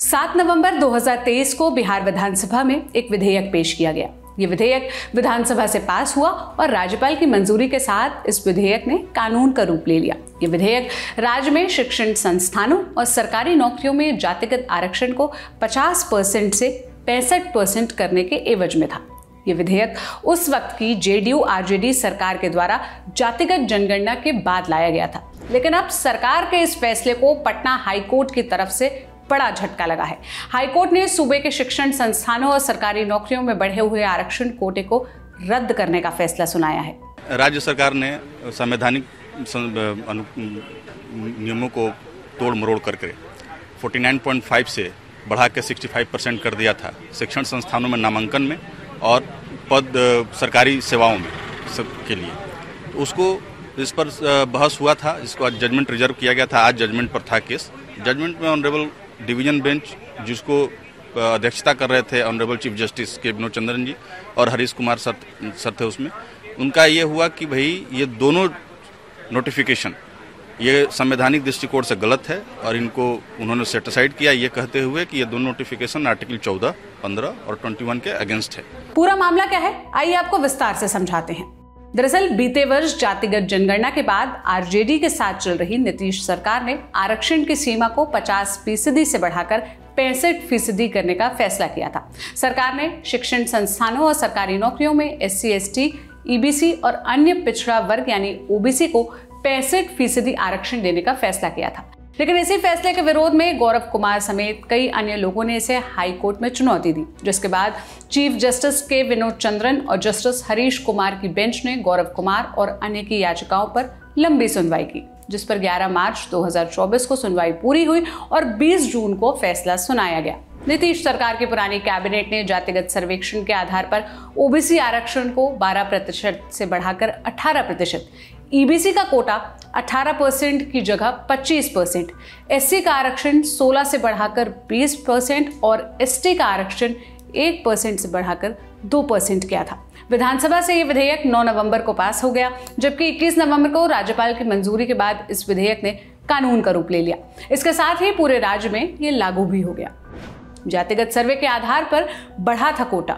7 नवंबर 2023 को बिहार विधानसभा में एक विधेयक पेश किया गया। ये विधेयक विधानसभा से पास हुआ और राज्यपाल की मंजूरी के साथ इस विधेयक ने कानून का रूप ले लिया। ये विधेयक राज्य में शिक्षण संस्थानों और सरकारी नौकरियों में जातिगत आरक्षण को 50% से 65% करने के एवज में था। ये विधेयक उस वक्त की जेडीयू-आरजेडी सरकार के द्वारा जातिगत जनगणना के बाद लाया गया था, लेकिन अब सरकार के इस फैसले को पटना हाईकोर्ट की तरफ से बड़ा झटका लगा है। हाईकोर्ट ने सूबे के शिक्षण संस्थानों और सरकारी नौकरियों में बढ़े हुए आरक्षण कोटे को रद्द करने का फैसला सुनाया है। राज्य सरकार ने संवैधानिक नियमों को तोड़ मरोड़ करके 49.5 से बढ़ा के 65% कर दिया था शिक्षण संस्थानों में नामांकन में और पद सरकारी सेवाओं में सबके लिए। तो उसको इस पर बहस हुआ था, जिसको आज जजमेंट रिजर्व किया गया था। आज जजमेंट पर था केस। जजमेंट में ऑनरेबल डिवीजन बेंच, जिसको अध्यक्षता कर रहे थे ऑनरेबल चीफ जस्टिस के विनोद चंद्रन जी और हरीश कुमार सर थे उसमें, उनका ये हुआ कि भाई ये दोनों नोटिफिकेशन ये संवैधानिक दृष्टिकोण से गलत है और इनको उन्होंने सेटिसाइड किया, ये कहते हुए कि ये दोनों नोटिफिकेशन आर्टिकल 14, 15 और 21 के अगेंस्ट है। पूरा मामला क्या है, आइए आपको विस्तार से समझाते हैं। दरअसल बीते वर्ष जातिगत जनगणना के बाद आरजेडी के साथ चल रही नीतीश सरकार ने आरक्षण की सीमा को 50% से बढ़ाकर 65% करने का फैसला किया था। सरकार ने शिक्षण संस्थानों और सरकारी नौकरियों में SC, ST, EBC और अन्य पिछड़ा वर्ग यानी OBC को 65% आरक्षण देने का फैसला किया था, लेकिन इसी फैसले के विरोध में गौरव कुमार समेत कई अन्य लोगों ने इसे हाई कोर्ट में चुनौती दी, जिसके बाद चीफ जस्टिस के विनोद चंद्रन और जस्टिस हरीश कुमार की बेंच ने गौरव कुमार और अन्य की याचिकाओं पर लंबी सुनवाई की, जिस पर 11 मार्च 2024 को सुनवाई पूरी हुई और 20 जून को फैसला सुनाया गया। नीतीश सरकार की पुरानी कैबिनेट ने जातिगत सर्वेक्षण के आधार पर OBC आरक्षण को 12% से बढ़ाकर 18%, EBC का कोटा 18% की जगह 25%, SC का आरक्षण 16 से बढ़ाकर 20% और ST का आरक्षण 1% से बढ़ाकर 2% किया था। विधानसभा से ये विधेयक 9 नवंबर को पास हो गया, जबकि 21 नवंबर को राज्यपाल की मंजूरी के बाद इस विधेयक ने कानून का रूप ले लिया। इसके साथ ही पूरे राज्य में ये लागू भी हो गया। जातिगत सर्वे के आधार पर बढ़ा था कोटा।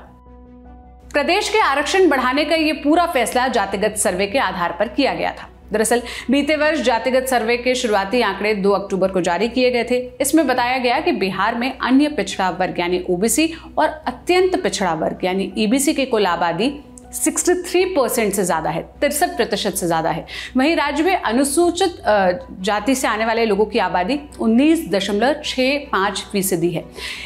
प्रदेश के आरक्षण बढ़ाने का ये पूरा फैसला जातिगत सर्वे के आधार पर किया गया था। दरअसल बीते वर्ष जातिगत सर्वे के शुरुआती आंकड़े 2 अक्टूबर को जारी किए गए थे। इसमें बताया गया कि बिहार में अन्य पिछड़ा वर्ग यानी OBC और अत्यंत पिछड़ा वर्ग यानी EBC की कुल आबादी 63% से ज्यादा है, 63% से ज्यादा है। वहीं राज्य में अनुसूचित जाति से आने वाले लोगों की आबादी 19.65% है।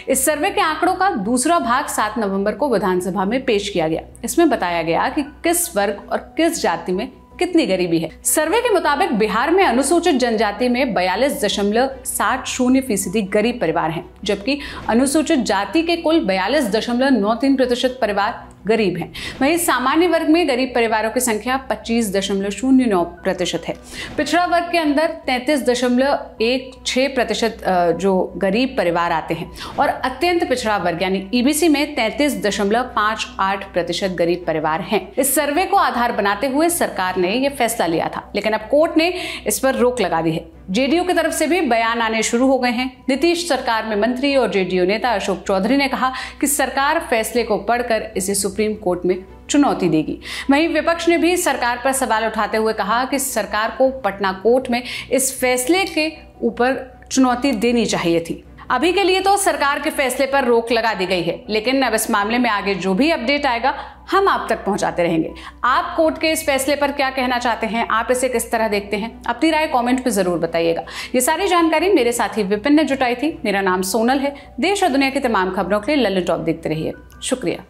इस सर्वे के आंकड़ों का दूसरा भाग 7 नवंबर को विधानसभा में पेश किया गया। इसमें बताया गया कि किस वर्ग और किस जाति में कितनी गरीबी है। सर्वे के मुताबिक बिहार में अनुसूचित जनजाति में 42.70% गरीब परिवार हैं, जबकि अनुसूचित जाति के कुल 42.93% परिवार गरीब हैं। वहीं सामान्य वर्ग में गरीब परिवारों की संख्या 25.09% है। पिछड़ा वर्ग के अंदर 33.16% जो गरीब परिवार आते हैं और अत्यंत पिछड़ा वर्ग यानी EBC में 33.58% गरीब परिवार हैं। इस सर्वे को आधार बनाते हुए सरकार ने यह फैसला लिया था, लेकिन अब कोर्ट ने इस पर रोक लगा दी है। जेडीयू की तरफ से भी बयान आने शुरू हो गए हैं। नीतीश सरकार में मंत्री और जेडीयू नेता अशोक चौधरी ने कहा कि सरकार फैसले को पढ़कर इसे सुप्रीम कोर्ट में चुनौती देगी। वहीं विपक्ष ने भी सरकार पर सवाल उठाते हुए कहा कि सरकार को पटना कोर्ट में इस फैसले के ऊपर चुनौती देनी चाहिए थी। अभी के लिए तो सरकार के फैसले पर रोक लगा दी गई है, लेकिन अब इस मामले में आगे जो भी अपडेट आएगा हम आप तक पहुंचाते रहेंगे। आप कोर्ट के इस फैसले पर क्या कहना चाहते हैं, आप इसे किस तरह देखते हैं, अपनी राय कमेंट पे जरूर बताइएगा। ये सारी जानकारी मेरे साथी विपिन ने जुटाई थी। मेरा नाम सोनल है। देश और दुनिया की तमाम खबरों के लिए लल्लन टॉप देखते रहिए। शुक्रिया।